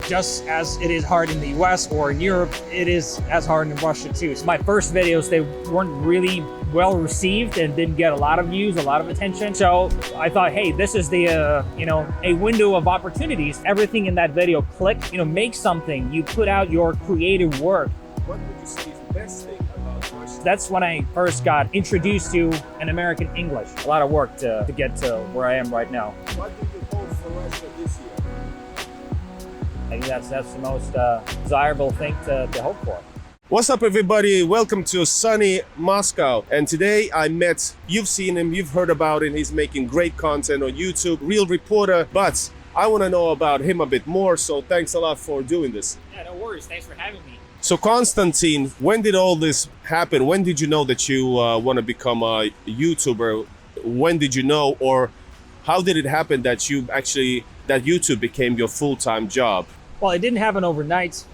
just as it is hard in the US or in Europe, it is as hard in Russia too. So my first videos, they weren't really well received and didn't get a lot of views, a lot of attention. So I thought, hey, this is the, a window of opportunities. Everything in that video clicked, make something, you put out your creative work. What would you say is the best thing about Russia? That's when I first got introduced to an American English. A lot of work to get to where I am right now. What do you hope for Russia this year? I think that's the most desirable thing to hope for. What's up, everybody? Welcome to sunny Moscow. And today I met, you've seen him, you've heard about him. He's making great content on YouTube, real reporter. But I want to know about him a bit more. So thanks a lot for doing this. Yeah, no worries. Thanks for having me. So Konstantin, when did all this happen? When did you know that you want to become a YouTuber? When did you know, or how did it happen that that YouTube became your full-time job? Well, it didn't happen overnight.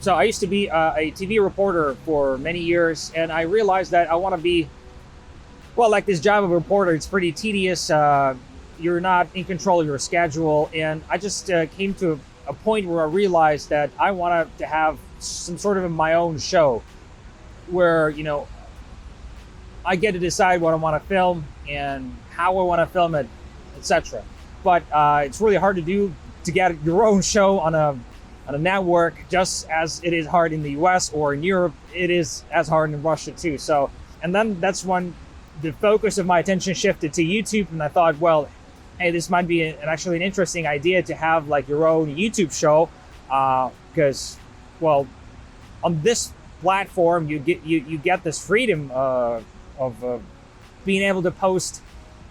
So I used to be a TV reporter for many years, and I realized that I want to be, well, like this job of a reporter, it's pretty tedious. You're not in control of your schedule. And I just came to a point where I realized that I wanted to have some sort of my own show where, I get to decide what I want to film and how I want to film it, etc. But it's really hard to do, to get your own show on a network, just as it is hard in the US or in Europe, it is as hard in Russia too. So, and then that's when the focus of my attention shifted to YouTube, and I thought, well, hey, this might be actually an interesting idea to have like your own YouTube show, because, well, on this platform you get this freedom of being able to post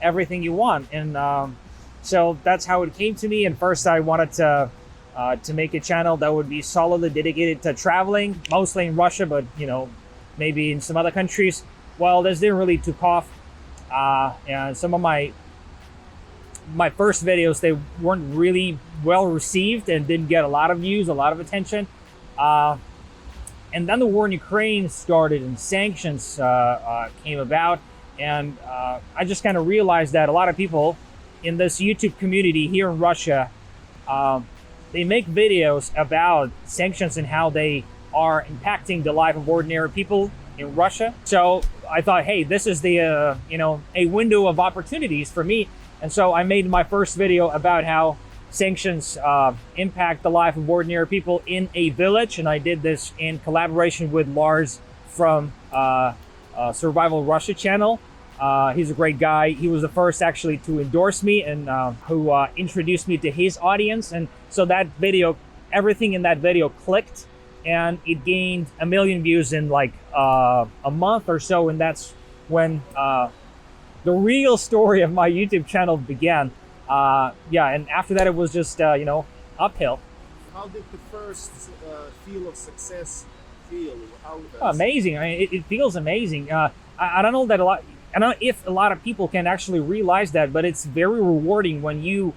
everything you want, and so that's how it came to me. And first I wanted to make a channel that would be solidly dedicated to traveling, mostly in Russia, but maybe in some other countries. Well, this didn't really took off, and some of my first videos, they weren't really well received and didn't get a lot of views, a lot of attention. And then the war in Ukraine started and sanctions came about, and I just kind of realized that a lot of people in this YouTube community here in Russia, they make videos about sanctions and how they are impacting the life of ordinary people in Russia. So I thought, hey, this is the a window of opportunities for me. And so I made my first video about how sanctions impact the life of ordinary people in a village, and I did this in collaboration with Lars from Survival Russia channel. He's a great guy. He was the first actually to endorse me and who introduced me to his audience. And so that video, everything in that video clicked, and it gained 1 million views in like a month or so. And that's when the real story of my YouTube channel began. And after that, it was just, uphill. How did the first feel of success feel? Amazing. I mean, it feels amazing. I don't know that I don't know if a lot of people can actually realize that, but it's very rewarding when you,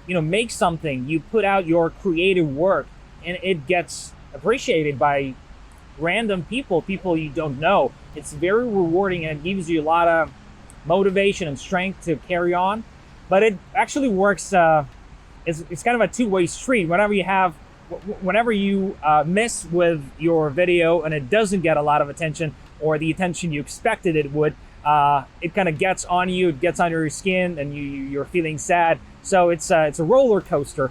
make something, you put out your creative work, and it gets appreciated by random people you don't know. It's very rewarding, and it gives you a lot of motivation and strength to carry on. But it actually works, it's kind of a two-way street. Whenever you miss with your video and it doesn't get a lot of attention, or the attention you expected it would, it kind of gets on you, it gets under your skin, and you're feeling sad. So it's a roller coaster.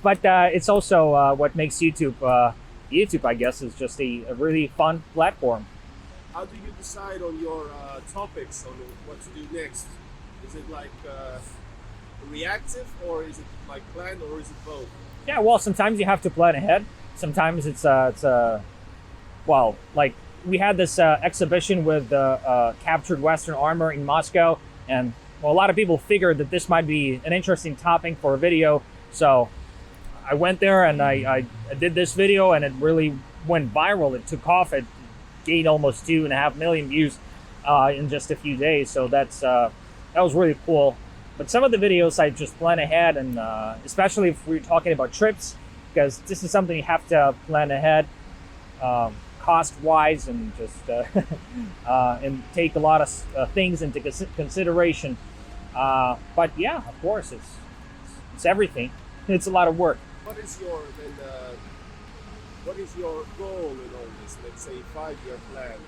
But it's also what makes YouTube, I guess, is just a really fun platform. How do you decide on your topics, on what to do next? Is it like reactive, or is it like planned, or is it both? Yeah, well, sometimes you have to plan ahead. Sometimes it's like we had this exhibition with captured Western armor in Moscow, and well, a lot of people figured that this might be an interesting topic for a video. So I went there and I did this video, and it really went viral. It took off. It gained almost 2.5 million views in just a few days. So that was really cool. But some of the videos I just plan ahead, and especially if we're talking about trips, because this is something you have to plan ahead, cost-wise, and just and take a lot of things into consideration. But yeah, of course, it's everything. It's a lot of work. What is your then? What is your goal in all this? Let's say 5-year plan.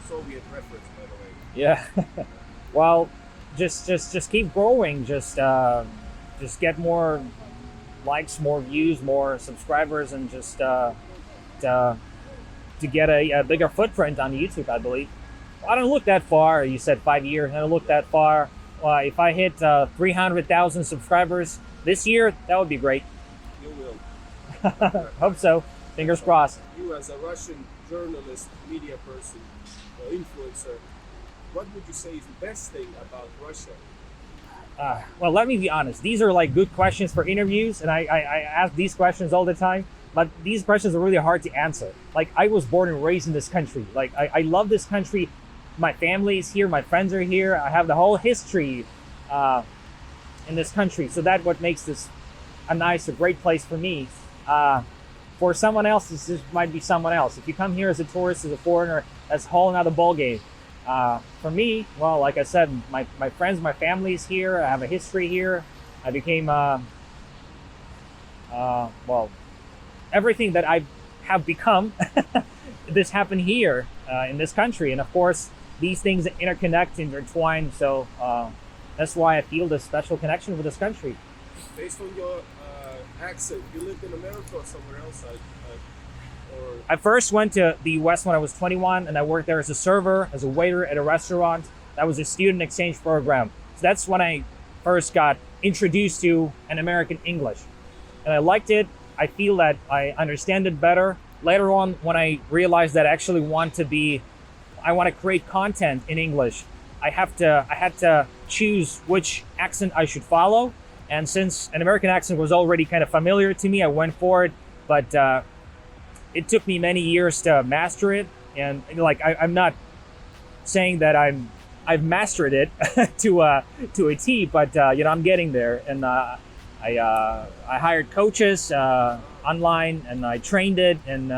Soviet reference, by the way. Yeah. Well, just keep growing. Just get more likes, more views, more subscribers, and just to get a bigger footprint on YouTube, I believe. I don't look that far. You said 5 years. I don't look that far. If I hit 300,000 subscribers this year, that would be great. You will. Hope so. Fingers crossed. You as a Russian journalist, media person, influencer, what would you say is the best thing about Russia? Well, let me be honest. These are like good questions for interviews, and I ask these questions all the time. But these questions are really hard to answer. Like, I was born and raised in this country. Like, I love this country. My family is here. My friends are here. I have the whole history in this country. So that's what makes this a great place for me. For someone else, this might be someone else. If you come here as a tourist, as a foreigner, that's a whole another ballgame. For me, well, like I said, my friends, my family is here. I have a history here. I became, well, everything that I have become, this happened here in this country. And of course, these things interconnect, intertwine. So that's why I feel this special connection with this country. Based on your accent, you lived in America or somewhere else? I first went to the US when I was 21, and I worked there as a server, as a waiter at a restaurant. That was a student exchange program. So that's when I first got introduced to an American English. And I liked it. I feel that I understand it better. Later on, when I realized that I actually want to create content in English, I had to choose which accent I should follow. And since an American accent was already kind of familiar to me, I went for it. But it took me many years to master it. And like, I'm not saying that I've mastered it to a T, but I'm getting there. And I hired coaches online, and I trained it, and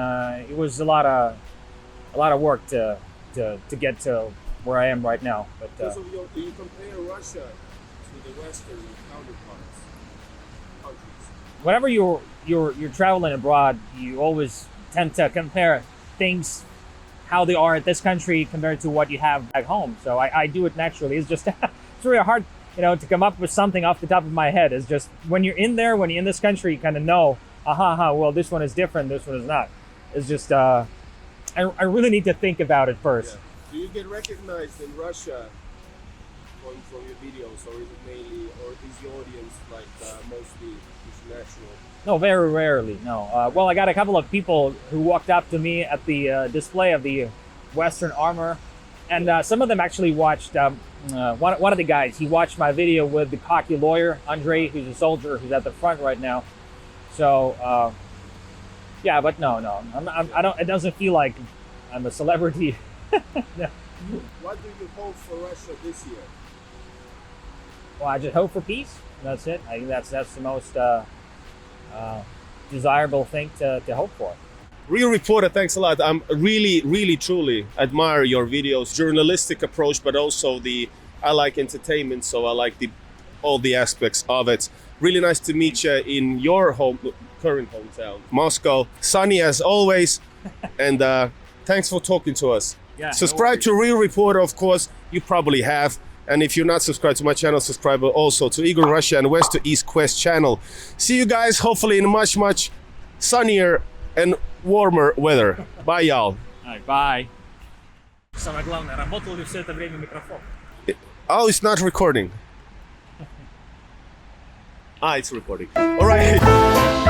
it was a lot of work to get to where I am right now. But do you compare Russia to the Western counterparts countries? Whenever you're traveling abroad, you always tend to compare things, how they are at this country compared to what you have back home. So I do it naturally. It's just it's really hard, to come up with something off the top of my head. It's just when you're in this country, you kind of know, well, this one is different, this one is not. It's just, I really need to think about it first. Yeah. Do you get recognized in Russia from your videos, or is it mainly, or is the audience like mostly international? No, very rarely, no. Well, I got a couple of people who walked up to me at the display of the Western armor, and some of them actually watched, one of the guys, he watched my video with the cocky lawyer, Andre, who's a soldier who's at the front right now. So, yeah, but no, I don't, it doesn't feel like I'm a celebrity. No. What do you hope for Russia this year? Well, I just hope for peace. That's it. I think that's the most desirable thing to hope for. Real Reporter, thanks a lot. I'm really truly admire your videos, journalistic approach, but also I like entertainment, so I like all the aspects of it. Really nice to meet you in your current hometown, Moscow. Sunny as always, and thanks for talking to us. Yeah, subscribe to Real Reporter, of course. You probably have. And if you're not subscribed to my channel, subscribe also to Igor Russia and West to East Quest channel. See you guys hopefully in much sunnier and warmer weather. Bye, y'all. All right, bye. Самое главное, работал ли все это время микрофон? Oh, it's not recording. It's recording. All right.